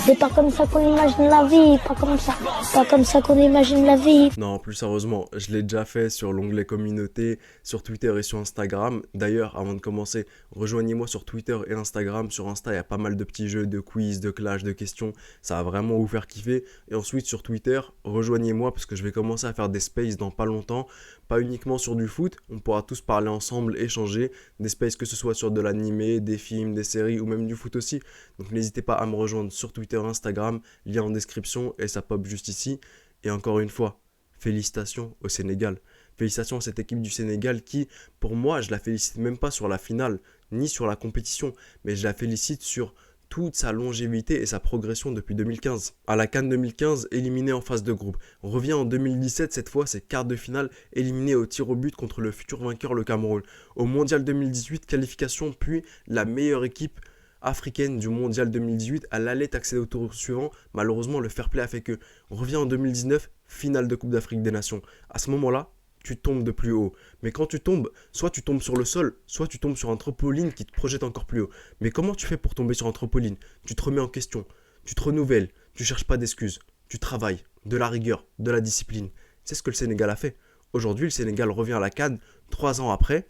C'est pas comme ça qu'on imagine la vie, pas comme ça. Pas comme ça qu'on imagine la vie. Non, plus sérieusement, je l'ai déjà fait sur l'onglet communauté, sur Twitter et sur Instagram. D'ailleurs, avant de commencer, rejoignez-moi sur Twitter et Instagram. Sur Insta, il y a pas mal de petits jeux, de quiz, de clash, de questions. Ça va vraiment vous faire kiffer. Et ensuite, sur Twitter, rejoignez-moi parce que je vais commencer à faire des spaces dans pas longtemps. Pas uniquement sur du foot, on pourra tous parler ensemble, échanger. Des spaces que ce soit sur de l'animé, des films, des séries ou même du foot aussi. Donc n'hésitez pas à me rejoindre sur Twitter et Instagram. Lien en description et ça pop juste ici. Et encore une fois, félicitations au Sénégal. Félicitations à cette équipe du Sénégal qui, pour moi, je la félicite même pas sur la finale, ni sur la compétition, mais je la félicite sur toute sa longévité et sa progression depuis 2015. À la CAN 2015, éliminé en phase de groupe. On revient en 2017, cette fois, c'est quart de finale, éliminé au tir au but contre le futur vainqueur, le Cameroun. Au Mondial 2018, qualification, puis la meilleure équipe africaine du mondial 2018, elle allait accéder au tour suivant. Malheureusement, le fair play a fait que. On revient en 2019, finale de Coupe d'Afrique des Nations. À ce moment-là, tu tombes de plus haut. Mais quand tu tombes, soit tu tombes sur le sol, soit tu tombes sur un trampoline qui te projette encore plus haut. Mais comment tu fais pour tomber sur un trampoline? Tu te remets en question, tu te renouvelles, tu cherches pas d'excuses, tu travailles, de la rigueur, de la discipline. C'est ce que le Sénégal a fait. Aujourd'hui, le Sénégal revient à la CAN, 3 ans après,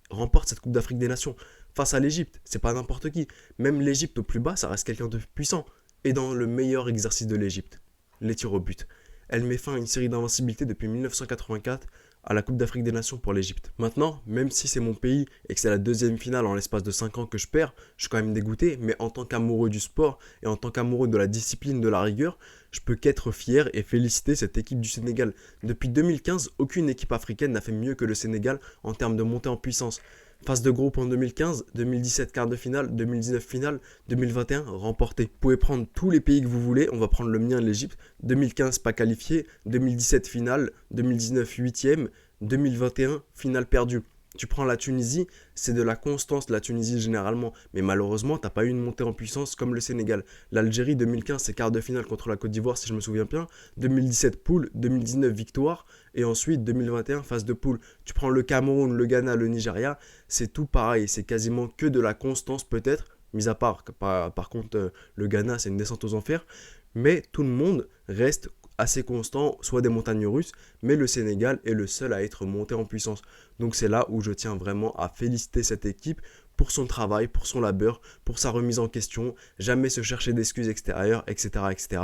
remporte cette Coupe d'Afrique des Nations. Face à l'Égypte, c'est pas n'importe qui. Même l'Égypte au plus bas, ça reste quelqu'un de puissant. Et dans le meilleur exercice de l'Égypte, les tirs au but. Elle met fin à une série d'invincibilité depuis 1984 à la Coupe d'Afrique des Nations pour l'Égypte. Maintenant, même si c'est mon pays et que c'est la deuxième finale en l'espace de 5 ans que je perds, je suis quand même dégoûté, mais en tant qu'amoureux du sport et en tant qu'amoureux de la discipline, de la rigueur, je peux qu'être fier et féliciter cette équipe du Sénégal. Depuis 2015, aucune équipe africaine n'a fait mieux que le Sénégal en termes de montée en puissance. Phase de groupe en 2015, 2017 quart de finale, 2019 finale, 2021 remporté. Vous pouvez prendre tous les pays que vous voulez, on va prendre le mien, l'Égypte. 2015 pas qualifié, 2017 finale, 2019 huitième, 2021 finale perdue. Tu prends la Tunisie, c'est de la constance la Tunisie généralement, mais malheureusement t'as pas eu une montée en puissance comme le Sénégal. L'Algérie 2015 c'est quart de finale contre la Côte d'Ivoire si je me souviens bien, 2017 poule, 2019 victoire et ensuite 2021 phase de poule. Tu prends le Cameroun, le Ghana, le Nigeria, c'est tout pareil, c'est quasiment que de la constance peut-être, mis à part par contre le Ghana c'est une descente aux enfers, mais tout le monde reste assez constant, soit des montagnes russes, mais le Sénégal est le seul à être monté en puissance. Donc c'est là où je tiens vraiment à féliciter cette équipe pour son travail, pour son labeur, pour sa remise en question, jamais se chercher d'excuses extérieures, etc., etc.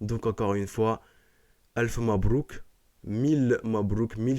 Donc encore une fois, Alf Mabrouk, mille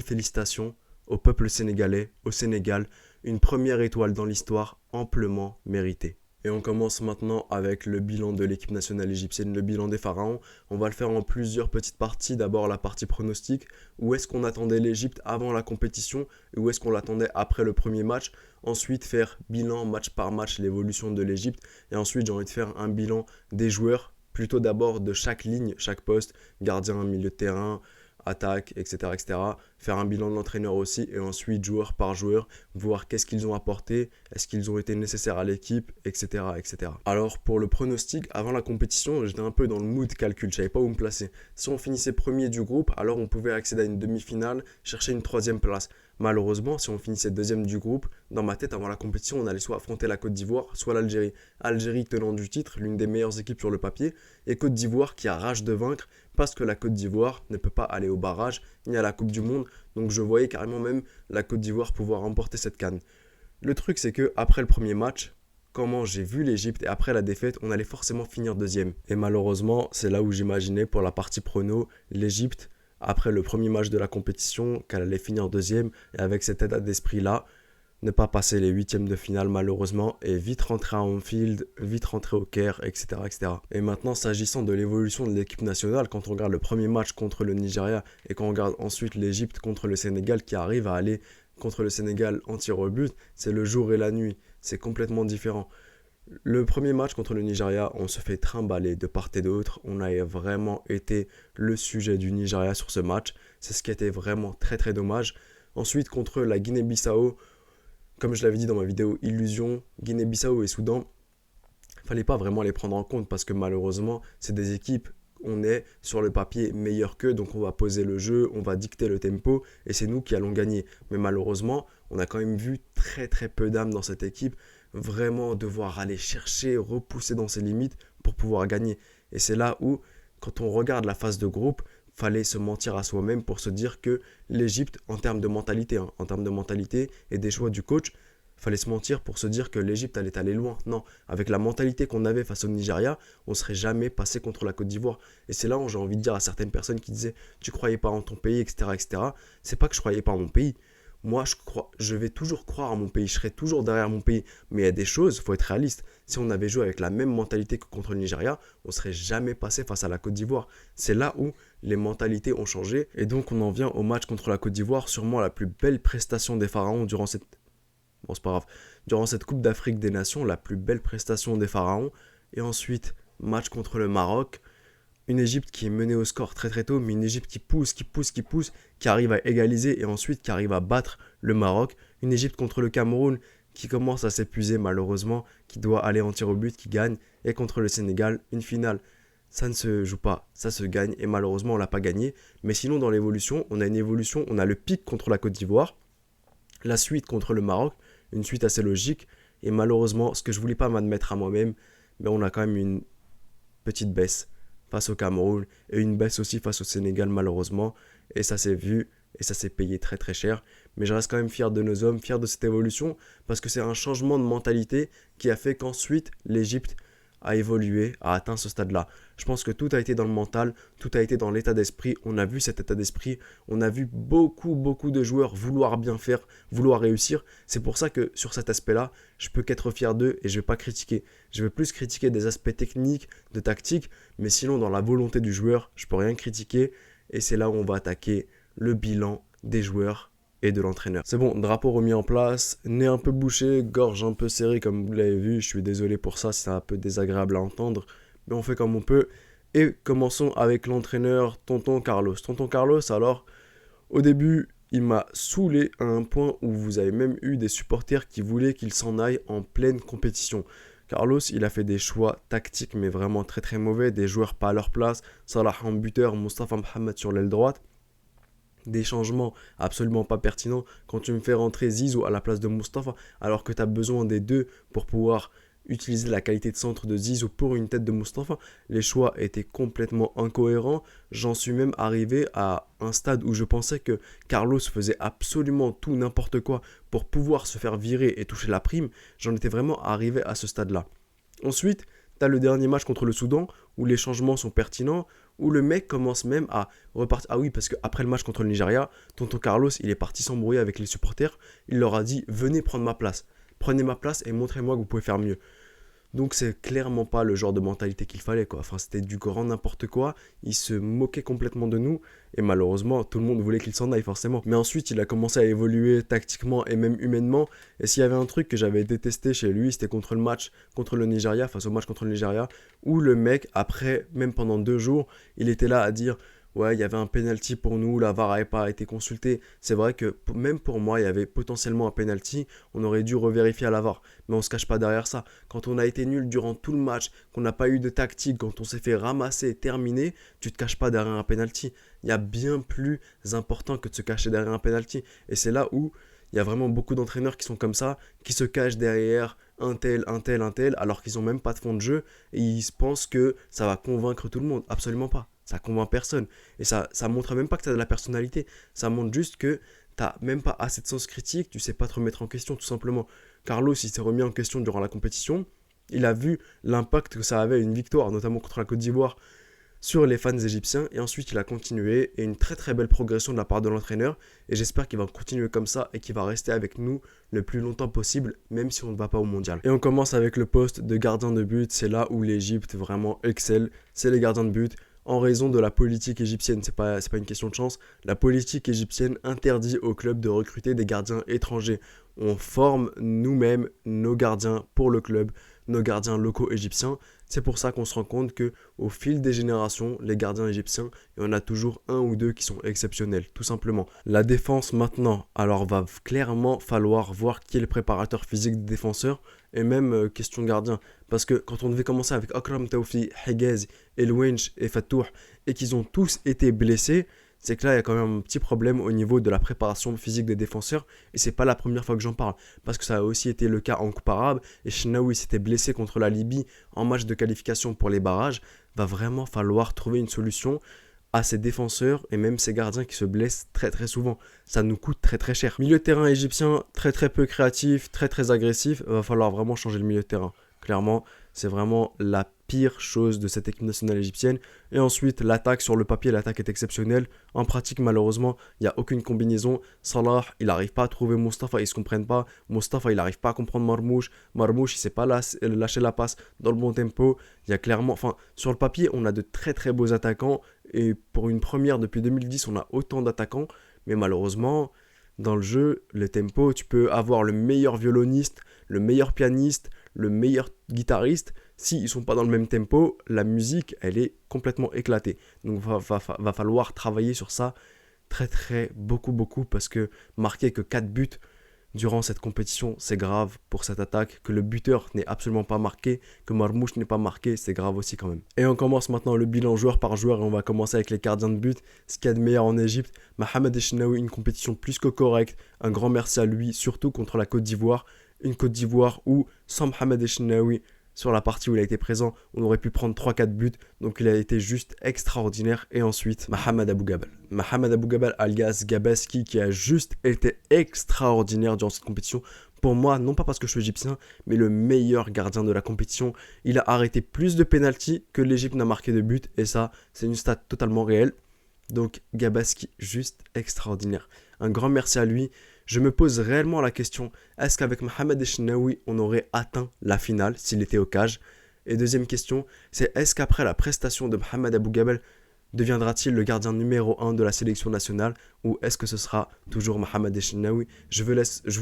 félicitations au peuple sénégalais, au Sénégal, une première étoile dans l'histoire amplement méritée. Et on commence maintenant avec le bilan de l'équipe nationale égyptienne, le bilan des pharaons. On va le faire en plusieurs petites parties. D'abord la partie pronostic, où est-ce qu'on attendait l'Égypte avant la compétition et où est-ce qu'on l'attendait après le premier match. Ensuite faire bilan match par match, l'évolution de l'Égypte. Et ensuite j'ai envie de faire un bilan des joueurs, plutôt d'abord de chaque ligne, chaque poste, gardien, milieu de terrain, attaque, etc., etc. Faire un bilan de l'entraîneur aussi et ensuite joueur par joueur, voir qu'est-ce qu'ils ont apporté, est-ce qu'ils ont été nécessaires à l'équipe, etc., etc. Alors pour le pronostic, avant la compétition, j'étais un peu dans le mood calcul, je savais pas où me placer. Si on finissait premier du groupe, alors on pouvait accéder à une demi-finale, chercher une troisième place. Malheureusement, si on finissait deuxième du groupe, dans ma tête, avant la compétition, on allait soit affronter la Côte d'Ivoire, soit l'Algérie. Algérie tenant du titre, l'une des meilleures équipes sur le papier, et Côte d'Ivoire qui a rage de vaincre, parce que la Côte d'Ivoire ne peut pas aller au barrage, ni à la Coupe du Monde, donc je voyais carrément même la Côte d'Ivoire pouvoir remporter cette CAN. Le truc c'est que après le premier match, comment j'ai vu l'Égypte et après la défaite, on allait forcément finir deuxième. Et malheureusement, c'est là où j'imaginais pour la partie prono, l'Égypte, après le premier match de la compétition, qu'elle allait finir deuxième, et avec cet état d'esprit-là, ne pas passer les huitièmes de finale malheureusement et vite rentrer à Anfield, vite rentrer au Caire, etc., etc. Et maintenant s'agissant de l'évolution de l'équipe nationale, quand on regarde le premier match contre le Nigeria et quand on regarde ensuite l'Égypte contre le Sénégal qui arrive à aller contre le Sénégal en tir au but, c'est le jour et la nuit, c'est complètement différent. Le premier match contre le Nigeria, on se fait trimballer de part et d'autre, on a vraiment été le sujet du Nigeria sur ce match, c'est ce qui était vraiment très très dommage. Ensuite contre la Guinée-Bissau, comme je l'avais dit dans ma vidéo Illusion, Guinée-Bissau et Soudan, fallait pas vraiment les prendre en compte parce que malheureusement, c'est des équipes, on est sur le papier meilleur qu'eux, donc on va poser le jeu, on va dicter le tempo et c'est nous qui allons gagner. Mais malheureusement, on a quand même vu très très peu d'âme dans cette équipe, vraiment devoir aller chercher, repousser dans ses limites pour pouvoir gagner. Et c'est là où, quand on regarde la phase de groupe, fallait se mentir à soi-même pour se dire que l'Égypte, en termes de mentalité, en termes de mentalité et des choix du coach, fallait se mentir pour se dire que l'Égypte allait aller loin. Non, avec la mentalité qu'on avait face au Nigeria, on ne serait jamais passé contre la Côte d'Ivoire. Et c'est là où j'ai envie de dire à certaines personnes qui disaient « tu croyais pas en ton pays, etc. etc. » C'est pas que je croyais pas en mon pays. Moi, je vais toujours croire en mon pays, je serai toujours derrière mon pays. Mais il y a des choses, il faut être réaliste. Si on avait joué avec la même mentalité que contre le Nigeria, on ne serait jamais passé face à la Côte d'Ivoire. C'est là où les mentalités ont changé. Et donc, on en vient au match contre la Côte d'Ivoire, sûrement la plus belle prestation des Pharaons durant cette... Bon, c'est pas grave. Durant cette Coupe d'Afrique des Nations, la plus belle prestation des Pharaons. Et ensuite, match contre le Maroc. Une Égypte qui est menée au score très très tôt, mais une Égypte qui pousse, qui arrive à égaliser et ensuite qui arrive à battre le Maroc. Une Égypte contre le Cameroun qui commence à s'épuiser malheureusement, qui doit aller en tir au but, qui gagne. Et contre le Sénégal, une finale. Ça ne se joue pas, ça se gagne et malheureusement on ne l'a pas gagné. Mais sinon dans l'évolution, on a une évolution, on a le pic contre la Côte d'Ivoire, la suite contre le Maroc, une suite assez logique. Et malheureusement, ce que je ne voulais pas m'admettre à moi-même, mais on a quand même une petite baisse face au Cameroun et une baisse aussi face au Sénégal malheureusement. Et ça s'est vu et ça s'est payé très très cher. Mais je reste quand même fier de nos hommes, fier de cette évolution parce que c'est un changement de mentalité qui a fait qu'ensuite l'Égypte a évolué, a atteint ce stade-là. Je pense que tout a été dans le mental, tout a été dans l'état d'esprit. On a vu cet état d'esprit, on a vu beaucoup de joueurs vouloir bien faire, vouloir réussir. C'est pour ça que sur cet aspect-là, je peux qu'être fier d'eux et je ne vais pas critiquer. Je vais plus critiquer des aspects techniques, de tactique, mais sinon dans la volonté du joueur, je ne peux rien critiquer. Et c'est là où on va attaquer le bilan des joueurs et de l'entraîneur. C'est bon, drapeau remis en place, nez un peu bouché, gorge un peu serrée comme vous l'avez vu, je suis désolé pour ça, c'est un peu désagréable à entendre, mais on fait comme on peut. Et commençons avec l'entraîneur Tonton Carlos. Tonton Carlos, alors, au début, il m'a saoulé à un point où vous avez même eu des supporters qui voulaient qu'il s'en aille en pleine compétition. Carlos, il a fait des choix tactiques, mais vraiment très très mauvais, des joueurs pas à leur place, Salah en buteur, Moustapha Mohamed sur l'aile droite. Des changements absolument pas pertinents quand tu me fais rentrer Zizou à la place de Moustapha alors que tu as besoin des deux pour pouvoir utiliser la qualité de centre de Zizou pour une tête de Moustapha. Les choix étaient complètement incohérents. J'en suis même arrivé à un stade où je pensais que Carlos faisait absolument tout n'importe quoi pour pouvoir se faire virer et toucher la prime. J'en étais vraiment arrivé à ce stade-là. Ensuite, tu as le dernier match contre le Soudan où les changements sont pertinents, où le mec commence même à repartir. Ah oui, parce qu'après le match contre le Nigeria, Tonton Carlos, il est parti s'embrouiller avec les supporters. Il leur a dit « Venez prendre ma place. Prenez ma place et montrez-moi que vous pouvez faire mieux. » Donc c'est clairement pas le genre de mentalité qu'il fallait, quoi. Enfin, c'était du grand n'importe quoi. Il se moquait complètement de nous. Et malheureusement, tout le monde voulait qu'il s'en aille, forcément. Mais ensuite, il a commencé à évoluer tactiquement et même humainement. Et s'il y avait un truc que j'avais détesté chez lui, c'était contre le match contre le Nigeria, face au match contre le Nigeria, où le mec, après, même pendant 2 jours, il était là à dire... Ouais, il y avait un penalty pour nous, la VAR n'avait pas été consultée. C'est vrai que même pour moi, il y avait potentiellement un penalty. On aurait dû revérifier à la VAR. Mais on ne se cache pas derrière ça. Quand on a été nul durant tout le match, qu'on n'a pas eu de tactique, quand on s'est fait ramasser, terminer, tu ne te caches pas derrière un penalty. Il y a bien plus important que de se cacher derrière un penalty. Et c'est là où il y a vraiment beaucoup d'entraîneurs qui sont comme ça, qui se cachent derrière un tel, alors qu'ils n'ont même pas de fond de jeu. Et ils pensent que ça va convaincre tout le monde. Absolument pas. Ça convainc personne. Et ça montre même pas que tu as de la personnalité. Ça montre juste que tu n'as même pas assez de sens critique, tu sais pas te remettre en question tout simplement. Carlos, il s'est remis en question durant la compétition. Il a vu l'impact que ça avait une victoire, notamment contre la Côte d'Ivoire, sur les fans égyptiens. Et ensuite, il a continué. Et une très très belle progression de la part de l'entraîneur. Et j'espère qu'il va continuer comme ça et qu'il va rester avec nous le plus longtemps possible, même si on ne va pas au mondial. Et on commence avec le poste de gardien de but. C'est là où l'Égypte vraiment excelle. C'est les gardiens de but. En raison de la politique égyptienne, c'est pas une question de chance, la politique égyptienne interdit aux clubs de recruter des gardiens étrangers. On forme nous-mêmes nos gardiens pour le club, nos gardiens locaux égyptiens. C'est pour ça qu'on se rend compte qu'au fil des générations, les gardiens égyptiens, il y en a toujours un ou deux qui sont exceptionnels, tout simplement. La défense maintenant, alors va clairement falloir voir qui est le préparateur physique des défenseurs et même question gardien. Parce que quand on devait commencer avec Akram Taoufi, Hegez, El Wench et Fattouh et qu'ils ont tous été blessés, c'est que là, il y a quand même un petit problème au niveau de la préparation physique des défenseurs. Et c'est pas la première fois que j'en parle, parce que ça a aussi été le cas en Coupe arabe. Et Chnaoui s'était blessé contre la Libye en match de qualification pour les barrages. Va vraiment falloir trouver une solution à ces défenseurs et même ces gardiens qui se blessent très très souvent. Ça nous coûte très très cher. Milieu de terrain égyptien, très très peu créatif, très très agressif. Va falloir vraiment changer le milieu de terrain. Clairement, c'est vraiment la pire chose de cette équipe nationale égyptienne. Et ensuite, l'attaque, sur le papier, l'attaque est exceptionnelle. En pratique, malheureusement, il n'y a aucune combinaison. Salah, il n'arrive pas à trouver Mustafa, ils ne se comprennent pas. Mustafa, il n'arrive pas à comprendre Marmouche. Marmouche, il ne sait pas lâcher la passe dans le bon tempo. Il y a clairement, enfin, sur le papier, on a de très très beaux attaquants. Et pour une première depuis 2010, on a autant d'attaquants. Mais malheureusement, dans le jeu, le tempo, tu peux avoir le meilleur violoniste, le meilleur pianiste, le meilleur guitariste. S'ils ne sont pas dans le même tempo, la musique, elle est complètement éclatée. Donc, va falloir travailler sur ça très, très, beaucoup, parce que marquer que 4 buts durant cette compétition, c'est grave pour cette attaque. Que le buteur n'est absolument pas marqué, que Marmouche n'est pas marqué, c'est grave aussi quand même. Et on commence maintenant le bilan joueur par joueur et on va commencer avec les gardiens de but. Ce qu'il y a de meilleur en Égypte, Mohamed Echnaoui, une compétition plus que correcte. Un grand merci à lui, surtout contre la Côte d'Ivoire. Une Côte d'Ivoire où, sans Mohamed Echnaoui, sur la partie où il a été présent, on aurait pu prendre 3-4 buts. Donc il a été juste extraordinaire. Et ensuite, Mohamed Abou Gabel. Mohamed Abou Gabel alias Gabaski qui a juste été extraordinaire durant cette compétition. Pour moi, non pas parce que je suis égyptien, mais le meilleur gardien de la compétition. Il a arrêté plus de pénaltys que l'Égypte n'a marqué de buts. Et ça, c'est une stat totalement réelle. Donc Gabaski, juste extraordinaire. Un grand merci à lui. Je me pose réellement la question, est-ce qu'avec Mohamed Echnaoui, on aurait atteint la finale s'il était au cage? Et deuxième question, c'est est-ce qu'après la prestation de Mohamed Abou Gabel, deviendra-t-il le gardien numéro 1 de la sélection nationale ou est-ce que ce sera toujours Mohamed Echnaoui? Je vous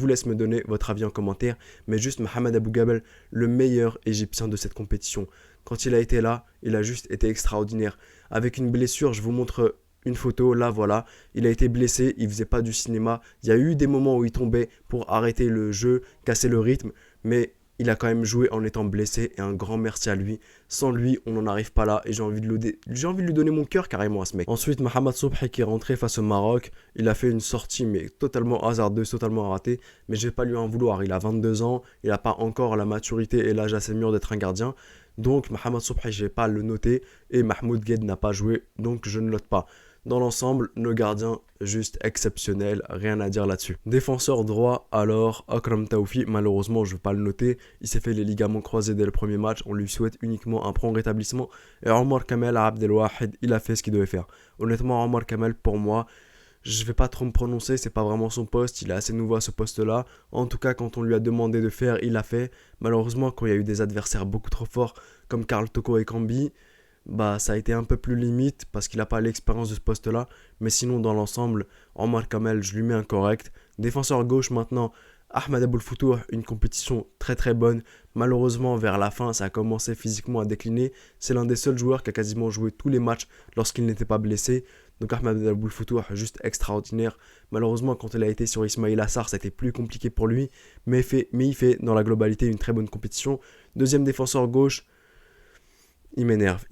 laisse me donner votre avis en commentaire, mais juste Mohamed Abou Gabel, le meilleur égyptien de cette compétition. Quand il a été là, il a juste été extraordinaire. Avec une blessure, je vous montre une photo, là voilà, il a été blessé, il faisait pas du cinéma, il y a eu des moments où il tombait pour arrêter le jeu, casser le rythme, mais il a quand même joué en étant blessé et un grand merci à lui. Sans lui, on n'en arrive pas là et j'ai envie de lui donner mon cœur carrément à ce mec. Ensuite, Mohamed Sobhi qui est rentré face au Maroc, il a fait une sortie mais totalement hasardeuse, totalement ratée, mais je vais pas lui en vouloir, il a 22 ans, il n'a pas encore la maturité et l'âge assez mûr d'être un gardien. Donc Mohamed Sobhi, je vais pas le noter et Mahmoud Gued n'a pas joué, donc je ne note pas. Dans l'ensemble, nos gardiens, juste exceptionnels, rien à dire là-dessus. Défenseur droit, alors, Akram Taoufi, malheureusement, je ne vais pas le noter. Il s'est fait les ligaments croisés dès le premier match. On lui souhaite uniquement un prompt rétablissement. Et Omar Kamel Abdelwahed, il a fait ce qu'il devait faire. Honnêtement, Omar Kamel, pour moi, je ne vais pas trop me prononcer, c'est pas vraiment son poste. Il est assez nouveau à ce poste-là. En tout cas, quand on lui a demandé de faire, il l'a fait. Malheureusement, quand il y a eu des adversaires beaucoup trop forts, comme Karl Toko et Kambi, bah ça a été un peu plus limite parce qu'il n'a pas l'expérience de ce poste-là. Mais sinon, dans l'ensemble, Omar Kamel, je lui mets un correct. Défenseur gauche maintenant, Ahmed Aboul Foutour, une compétition très très bonne. Malheureusement, vers la fin, ça a commencé physiquement à décliner. C'est l'un des seuls joueurs qui a quasiment joué tous les matchs lorsqu'il n'était pas blessé. Donc Ahmed Aboul Foutour, juste extraordinaire. Malheureusement, quand il a été sur Ismail Assar, ça a été plus compliqué pour lui. Mais il fait dans la globalité une très bonne compétition. Deuxième défenseur gauche, il m'énerve.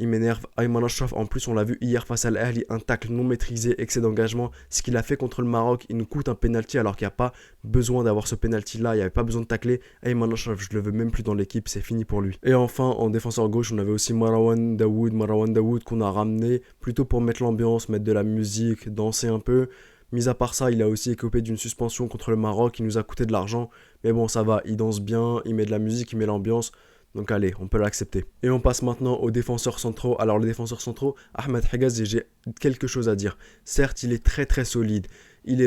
Ayman Ashraf, en plus, on l'a vu hier face à l'Ahli, un tacle non maîtrisé, excès d'engagement. Ce qu'il a fait contre le Maroc, il nous coûte un penalty alors qu'il n'y a pas besoin d'avoir ce penalty-là. Il n'y avait pas besoin de tacler. Ayman Ashraf, je le veux même plus dans l'équipe, c'est fini pour lui. Et enfin, en défenseur gauche, on avait aussi Marwan Daoud qu'on a ramené plutôt pour mettre l'ambiance, mettre de la musique, danser un peu. Mis à part ça, il a aussi écopé d'une suspension contre le Maroc, il nous a coûté de l'argent. Mais bon, ça va, il danse bien, il met de la musique, il met l'ambiance. Donc allez, on peut l'accepter. Et on passe maintenant aux défenseurs centraux. Alors les défenseurs centraux, Ahmed Hegazi, j'ai quelque chose à dire. Certes, il est très très solide. Il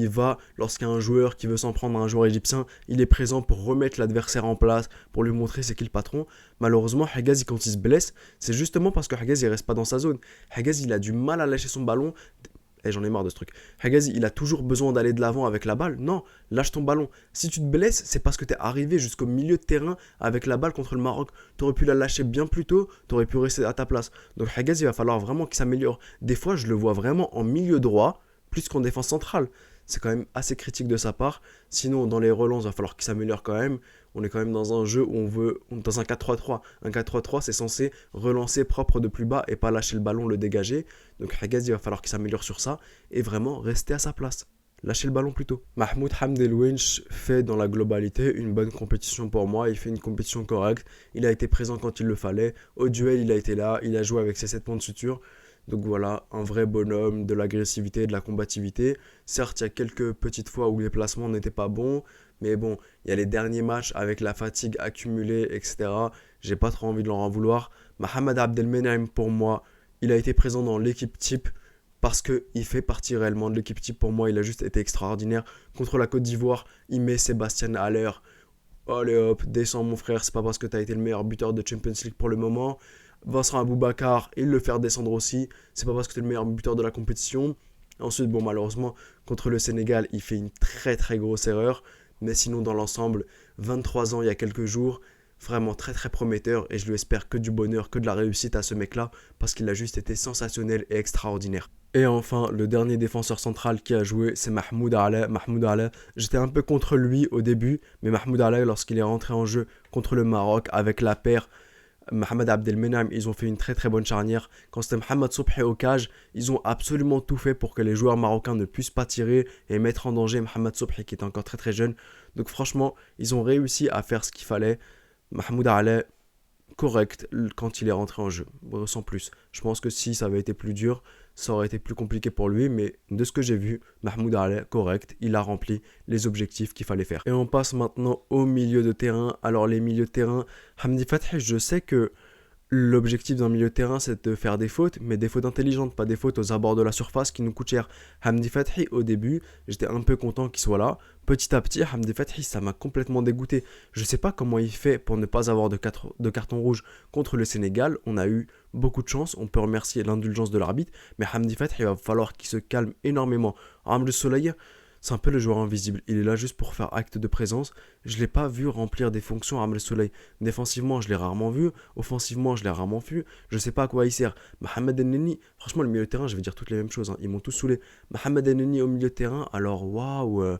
va, lorsqu'il y a un joueur qui veut s'en prendre à un joueur égyptien, il est présent pour remettre l'adversaire en place, pour lui montrer c'est qui le patron. Malheureusement, Hegazi, quand il se blesse, c'est justement parce que Hegazi ne reste pas dans sa zone. Hegazi, il a du mal à lâcher son ballon. Et j'en ai marre de ce truc. Hegazi, il a toujours besoin d'aller de l'avant avec la balle. Non, lâche ton ballon. Si tu te blesses, c'est parce que tu es arrivé jusqu'au milieu de terrain avec la balle contre le Maroc. Tu aurais pu la lâcher bien plus tôt, tu aurais pu rester à ta place. Donc Hegazi, il va falloir vraiment qu'il s'améliore. Des fois, je le vois vraiment en milieu droit, plus qu'en défense centrale. c'est quand même assez critique de sa part. Sinon, dans les relances, il va falloir qu'il s'améliore quand même. On est quand même dans un jeu où dans un 4-3-3. Un 4-3-3, c'est censé relancer propre de plus bas et pas lâcher le ballon, le dégager. Donc Hagaz, il va falloir qu'il s'améliore sur ça et vraiment rester à sa place. Lâcher le ballon plutôt. Mahmoud Hamdelwench fait dans la globalité une bonne compétition pour moi. Il fait une compétition correcte. Il a été présent quand il le fallait. Au duel, il a été là. Il a joué avec ses 7 points de suture. Donc voilà, un vrai bonhomme, de l'agressivité, de la combativité. Certes, il y a quelques petites fois où les placements n'étaient pas bons. Mais bon, il y a les derniers matchs avec la fatigue accumulée, etc. J'ai pas trop envie de leur en vouloir. Mohamed Abdelmenem, pour moi, il a été présent dans l'équipe type parce qu'il fait partie réellement de l'équipe type. Pour moi, il a juste été extraordinaire. Contre la Côte d'Ivoire, il met Sébastien Haller. Allez hop, descends mon frère, c'est pas parce que tu as été le meilleur buteur de Champions League pour le moment. Vincent Aboubakar, il le fait descendre aussi. C'est pas parce que tu es le meilleur buteur de la compétition. Ensuite, bon, malheureusement, contre le Sénégal, il fait une très très grosse erreur. Mais sinon, dans l'ensemble, 23 ans il y a quelques jours, vraiment très très prometteur. Et je lui espère que du bonheur, que de la réussite à ce mec-là. Parce qu'il a juste été sensationnel et extraordinaire. Et enfin, le dernier défenseur central qui a joué, c'est Mahmoud Alaa. Mahmoud Alaa, j'étais un peu contre lui au début, mais Mahmoud Alaa, lorsqu'il est rentré en jeu contre le Maroc avec la paire Mohamed Abdelmenem, ils ont fait une très très bonne charnière. Quand c'était Mohamed Sobhi au cage, ils ont absolument tout fait pour que les joueurs marocains ne puissent pas tirer et mettre en danger Mohamed Sobhi qui était encore très très jeune. Donc franchement, ils ont réussi à faire ce qu'il fallait. Mahmoud Alaa, correct quand il est rentré en jeu, sans plus. Je pense que si ça avait été plus dur, ça aurait été plus compliqué pour lui, mais de ce que j'ai vu, Mahmoud Alaa, correct, il a rempli les objectifs qu'il fallait faire. Et on passe maintenant au milieu de terrain. Alors les milieux de terrain, Hamdi Fathi, je sais que l'objectif d'un milieu de terrain, c'est de faire des fautes, mais des fautes intelligentes, pas des fautes aux abords de la surface qui nous coûtent cher. Hamdi Fathi, au début, j'étais un peu content qu'il soit là. Petit à petit, Hamdi Fathi, ça m'a complètement dégoûté. Je ne sais pas comment il fait pour ne pas avoir de carton rouge contre le Sénégal. On a eu beaucoup de chance, on peut remercier l'indulgence de l'arbitre, mais Hamdi Fathi, il va falloir qu'il se calme énormément. Amr Soleil, c'est un peu le joueur invisible. Il est là juste pour faire acte de présence. Je ne l'ai pas vu remplir des fonctions à Amr Soleil. Défensivement, je l'ai rarement vu. Offensivement, je l'ai rarement vu. Je ne sais pas à quoi il sert. Mohamed Enneni, franchement, le milieu de terrain, je vais dire toutes les mêmes choses. Ils m'ont tous saoulé. Mohamed Enneni au milieu de terrain, alors waouh,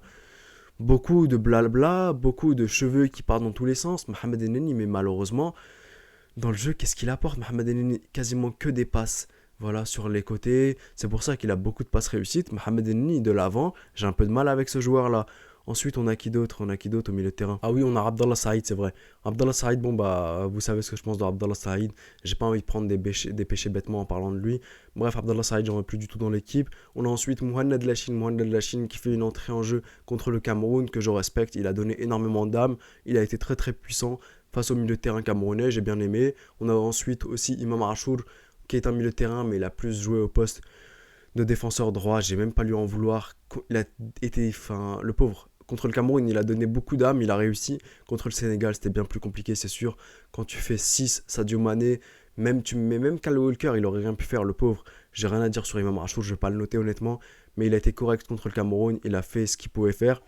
beaucoup de blabla, beaucoup de cheveux qui partent dans tous les sens. Mohamed Enneni, mais malheureusement, dans le jeu, qu'est-ce qu'il apporte Mohamed Enneni? Quasiment que des passes. Voilà, sur les côtés. C'est pour ça qu'il a beaucoup de passes réussites. Mohamed Enneni de l'avant, j'ai un peu de mal avec ce joueur-là. Ensuite, on a qui d'autre? On a qui d'autre au milieu de terrain? Ah oui, on a Abdallah Saïd, c'est vrai. Abdallah Saïd, bon bah, vous savez ce que je pense de Abdallah Saïd. J'ai pas envie de prendre des péchés bêtement en parlant de lui. Bref, Abdallah Saïd, j'en veux plus du tout dans l'équipe. On a ensuite Mohamed Lachine qui fait une entrée en jeu contre le Cameroun, que je respecte. Il a donné énormément d'âme. Il a été très très puissant face au milieu de terrain camerounais, j'ai bien aimé. On a ensuite aussi Imam Achour, qui est un milieu de terrain, mais il a plus joué au poste de défenseur droit. J'ai même pas lui en vouloir. Il a été, enfin, le pauvre. Contre le Cameroun, il a donné beaucoup d'âme, il a réussi. Contre le Sénégal, c'était bien plus compliqué, c'est sûr. Quand tu fais 6, Sadio Mané, même Kyle Walker, il aurait rien pu faire, le pauvre. J'ai rien à dire sur Imam Achour, je vais pas le noter honnêtement, mais il a été correct contre le Cameroun, il a fait ce qu'il pouvait faire.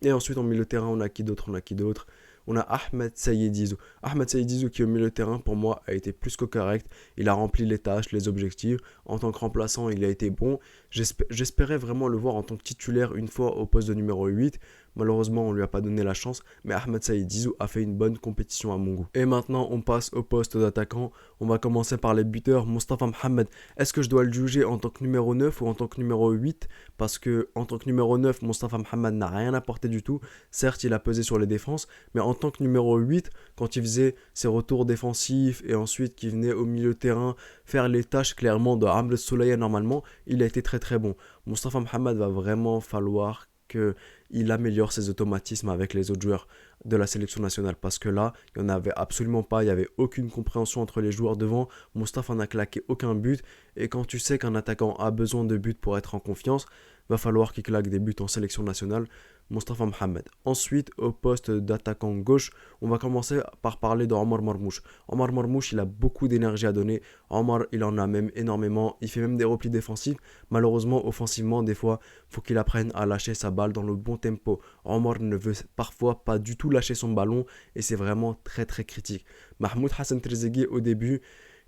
Et ensuite, en milieu de terrain, on a qui d'autre? On a Ahmed Saïdizou. Ahmed Saïdizou qui au milieu de terrain pour moi a été plus que correct. Il a rempli les tâches, les objectifs. En tant que remplaçant, il a été bon. J'espérais vraiment le voir en tant que titulaire une fois au poste de numéro 8. Malheureusement, on ne lui a pas donné la chance, mais Ahmed Saïdizou a fait une bonne compétition à mon goût. Et maintenant, on passe au poste d'attaquant. On va commencer par les buteurs. Mostafa Mohamed, est-ce que je dois le juger en tant que numéro 9 ou en tant que numéro 8? Parce que en tant que numéro 9, Mostafa Mohamed n'a rien apporté du tout. Certes, il a pesé sur les défenses, mais en tant que numéro 8, quand il faisait ses retours défensifs et ensuite qu'il venait au milieu de terrain faire les tâches clairement de Amr Soulaya normalement, il a été très très bon. Mostafa Mohamed va vraiment falloir qu'il améliore ses automatismes avec les autres joueurs de la sélection nationale, parce que là, il n'y en avait absolument pas, il n'y avait aucune compréhension entre les joueurs devant. Mostafa n'a claqué aucun but, et quand tu sais qu'un attaquant a besoin de buts pour être en confiance, va falloir qu'il claque des buts en sélection nationale. Mostafa Mohamed. Ensuite, au poste d'attaquant gauche, on va commencer par parler de Omar Marmouche. Omar Marmouche, il a beaucoup d'énergie à donner. Omar, il en a même énormément. Il fait même des replis défensifs. Malheureusement, offensivement, des fois, il faut qu'il apprenne à lâcher sa balle dans le bon tempo. Omar ne veut parfois pas du tout lâcher son ballon et c'est vraiment très très critique. Mahmoud Hassan Trezeguet, au début,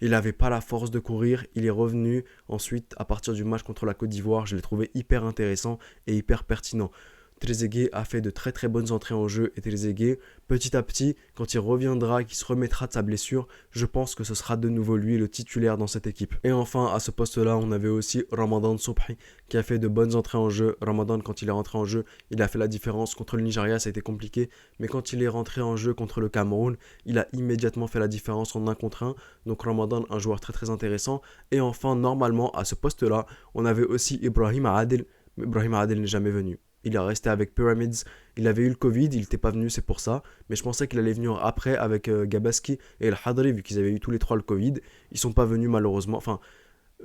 Il n'avait pas la force de courir. Il est revenu ensuite à partir du match contre la Côte d'Ivoire. Je l'ai trouvé hyper intéressant et hyper pertinent. Trezeguet a fait de très très bonnes entrées en jeu et Trezeguet, petit à petit, quand il reviendra, qu'il se remettra de sa blessure, je pense que ce sera de nouveau lui le titulaire dans cette équipe. Et enfin, à ce poste-là, on avait aussi Ramadan Sobhi qui a fait de bonnes entrées en jeu. Ramadan, quand il est rentré en jeu, il a fait la différence. Contre le Nigeria, ça a été compliqué, mais quand il est rentré en jeu contre le Cameroun, il a immédiatement fait la différence en 1 contre 1. Donc Ramadan, un joueur très très intéressant. Et enfin, normalement, à ce poste-là, on avait aussi Ibrahim Adel, mais Ibrahim Adel n'est jamais venu. Il est resté avec Pyramids. Il avait eu le Covid, il n'était pas venu, c'est pour ça. Mais je pensais qu'il allait venir après avec Gabaski et El Hadri, vu qu'ils avaient eu tous les trois le Covid. Ils sont pas venus malheureusement. Enfin,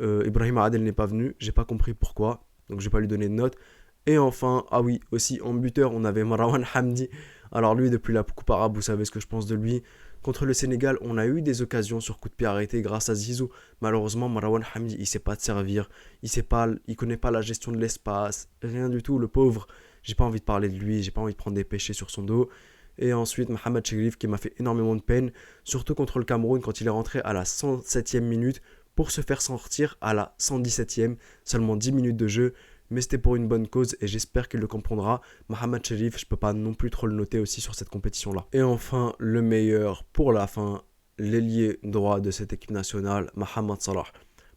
Ibrahim Adel n'est pas venu. J'ai pas compris pourquoi. Donc je vais pas lui donner de note. Et enfin, ah oui, aussi en buteur, on avait Marwan Hamdi. Alors lui, depuis la Coupe arabe, vous savez ce que je pense de lui. Contre le Sénégal, on a eu des occasions sur coup de pied arrêté grâce à Zizou. Malheureusement, Marwan Hamdi, il sait pas te servir. Il connaît pas la gestion de l'espace. Rien du tout, le pauvre. J'ai pas envie de parler de lui. J'ai pas envie de prendre des péchés sur son dos. Et ensuite, Mohamed Chérif qui m'a fait énormément de peine. Surtout contre le Cameroun quand il est rentré à la 107e minute pour se faire sortir à la 117e. Seulement 10 minutes de jeu. Mais c'était pour une bonne cause et j'espère qu'il le comprendra. Mohamed Chérif, je peux pas non plus trop le noter aussi sur cette compétition-là. Et enfin, le meilleur pour la fin, l'ailier droit de cette équipe nationale, Mohamed Salah.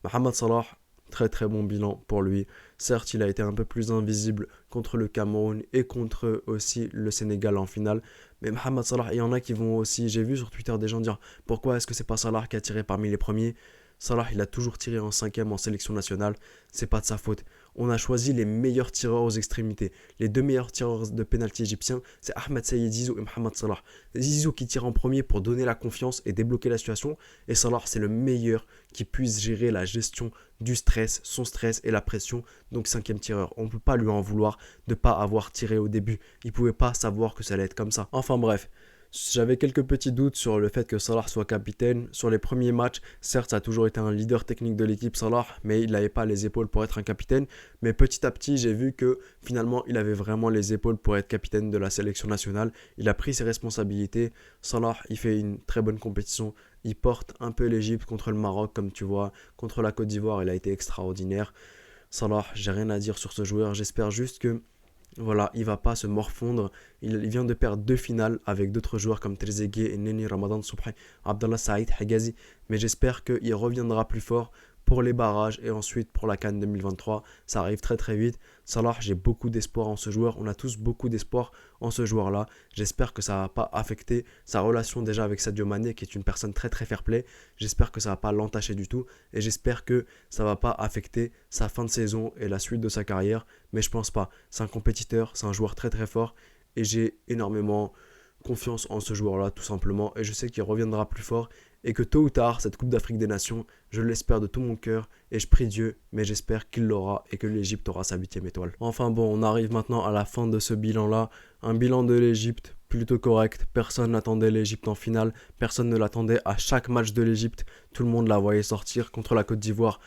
Mohamed Salah, très très bon bilan pour lui. Certes, il a été un peu plus invisible contre le Cameroun et contre aussi le Sénégal en finale. Mais Mohamed Salah, il y en a qui vont aussi, j'ai vu sur Twitter des gens dire pourquoi est-ce que c'est pas Salah qui a tiré parmi les premiers. Salah, il a toujours tiré en 5e en sélection nationale, c'est pas de sa faute. On a choisi les meilleurs tireurs aux extrémités. Les 2 meilleurs tireurs de pénalty égyptiens, c'est Ahmed Saïd Zizou et Mohamed Salah. Zizou qui tire en premier pour donner la confiance et débloquer la situation. Et Salah, c'est le meilleur qui puisse gérer la gestion du stress, son stress et la pression. Donc 5e tireur. On ne peut pas lui en vouloir de ne pas avoir tiré au début. Il ne pouvait pas savoir que ça allait être comme ça. Enfin bref. J'avais quelques petits doutes sur le fait que Salah soit capitaine. Sur les premiers matchs, certes, ça a toujours été un leader technique de l'équipe, Salah, mais il n'avait pas les épaules pour être un capitaine. Mais petit à petit, j'ai vu que finalement, il avait vraiment les épaules pour être capitaine de la sélection nationale. Il a pris ses responsabilités. Salah, il fait une très bonne compétition. Il porte un peu l'Égypte contre le Maroc, comme tu vois. Contre la Côte d'Ivoire, il a été extraordinaire. Salah, j'ai rien à dire sur ce joueur. J'espère juste que voilà, il va pas se morfondre. Il vient de perdre 2 finales avec d'autres joueurs comme Trezeguet et Neni Ramadan Sobhi, Abdallah Saïd, Hegazi. Mais j'espère qu'il reviendra plus fort pour les barrages et ensuite pour la CAN 2023. Ça arrive très très vite. Salah, j'ai beaucoup d'espoir en ce joueur. On a tous beaucoup d'espoir en ce joueur-là. J'espère que ça ne va pas affecter sa relation déjà avec Sadio Mané, qui est une personne très très fair-play. J'espère que ça ne va pas l'entacher du tout. Et j'espère que ça ne va pas affecter sa fin de saison et la suite de sa carrière. Mais je pense pas. C'est un compétiteur, c'est un joueur très très fort. Et j'ai énormément confiance en ce joueur-là, tout simplement. Et je sais qu'il reviendra plus fort. Et que tôt ou tard, cette Coupe d'Afrique des Nations, je l'espère de tout mon cœur. Et je prie Dieu, mais j'espère qu'il l'aura et que l'Égypte aura sa 8e étoile. Enfin bon, on arrive maintenant à la fin de ce bilan-là. Un bilan de l'Égypte plutôt correct. Personne n'attendait l'Égypte en finale. Personne ne l'attendait à chaque match de l'Égypte. Tout le monde la voyait sortir contre la Côte d'Ivoire.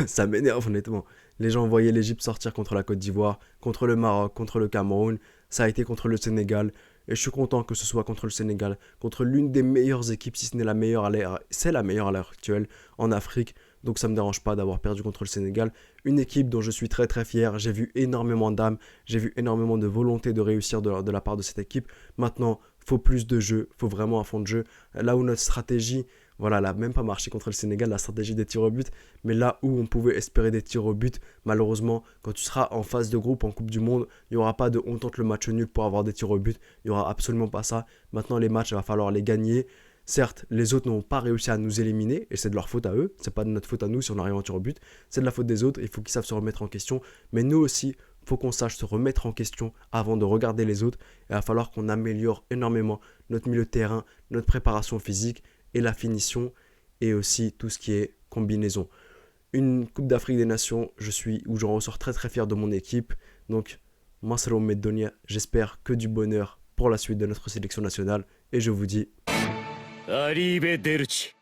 Ça m'énerve honnêtement. Les gens voyaient l'Égypte sortir contre la Côte d'Ivoire, contre le Maroc, contre le Cameroun. Ça a été contre le Sénégal. Et je suis content que ce soit contre le Sénégal, contre l'une des meilleures équipes, si ce n'est la meilleure à l'heure, c'est la meilleure à l'heure actuelle en Afrique. Donc ça ne me dérange pas d'avoir perdu contre le Sénégal. Une équipe dont je suis très très fier. J'ai vu énormément d'âme, j'ai vu énormément de volonté de réussir de la part de cette équipe. Maintenant, il faut plus de jeu, il faut vraiment un fond de jeu. Là où notre stratégie, voilà, elle n'a même pas marché contre le Sénégal, la stratégie des tirs au but. Mais là où on pouvait espérer des tirs au but, malheureusement, quand tu seras en phase de groupe en Coupe du Monde, il n'y aura pas de on tente le match nul pour avoir des tirs au but. Il n'y aura absolument pas ça. Maintenant, les matchs, il va falloir les gagner. Certes, les autres n'ont pas réussi à nous éliminer et c'est de leur faute à eux. C'est pas de notre faute à nous si on arrive en tir au but. C'est de la faute des autres. Il faut qu'ils savent se remettre en question. Mais nous aussi, il faut qu'on sache se remettre en question avant de regarder les autres. Et il va falloir qu'on améliore énormément notre milieu de terrain, notre préparation physique et la finition et aussi tout ce qui est combinaison. Une Coupe d'Afrique des Nations, j'en ressors très très fier de mon équipe. Donc, Masro Medonia, j'espère que du bonheur pour la suite de notre sélection nationale et je vous dis Arrivederci.